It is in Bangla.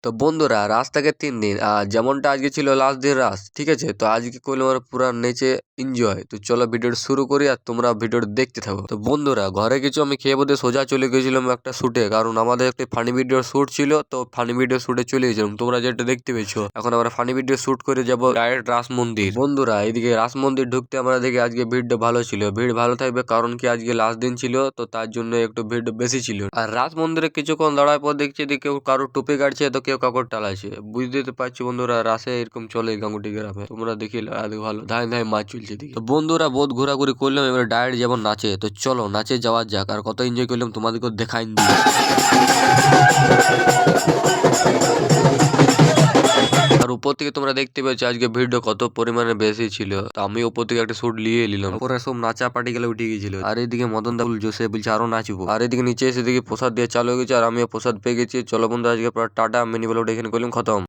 তো বন্ধুরা রাস থেকে 3 দিন আর যেমনটা আজকে ছিল লাস্ট দিন রাস, ঠিক আছে। তো আজকে করলাম আমরা পুরা নেচে এনজয়। তো চলো ভিডিওটা শুরু করি আর তোমরা ভিডিওটা দেখতে থাকো। তো বন্ধুরা ঘরে কিছু আমি খেয়ে বোধে সোজা চলে গেছিলাম একটা শুটে, কারণ আমাদের একটা ফানি ভিডিও শুট ছিল। তো ফানি ভিডিও শুটে চলে গেছিলাম, তোমরা যেটা দেখতে পেয়েছো। এখন আমরা ফানি ভিডিও শুট করে যাব ডাইরেক্ট রাস মন্দির। বন্ধুরা এদিকে রাস মন্দির ঢুকতে আমরা দেখি আজকে ভিড়টা ভালো ছিল। ভিড় ভালো থাকবে কারণ কি আজকে লাস্ট দিন ছিল, তো তার জন্য একটু ভিড় বেশি ছিল। আর রাস মন্দিরে কিছুক্ষণ দাঁড়ার পর দেখছি যে কেউ কারো টুপি কাটছে, তো কেউ কাপড় টালাচ্ছে। বুঝতে তো পারছি বন্ধুরা রাসে এরকম চলে গাঙ্গুটি গ্রামে। তোমরা দেখি ভালো ধাই ধাই মাছ চলছে দিকে। তো বন্ধুরা বহুত ঘোরাঘুরি করলাম, এবার ডাইরেক্ট যেমন নাচে। তো চলো নাচে যাওয়া যাক, আর কত এনজয় করলাম তোমাদেরকে দেখাই দিই। আর উপর থেকে তোমরা দেখতে পেয়েছো আজকে ভিড়টা কত পরিমাণে বেশি ছিল। তো আমি উপর থেকে একটা শুট নিয়ে নিলাম। ওরা সব নাচা পার্টি গেলে উঠে গেছিল। আর এইদিকে মদন দাবুল জোসে বলছে আরো নাচবো। আর এদিকে নিচে এসে দেখি প্রসাদ দিয়ে চালু হয়ে গেছে, আর আমিও প্রসাদ পেয়ে গেছি। চলো বন্ধু আজকে টাটা মিনি ব্লগটা এখানে করলাম খতম।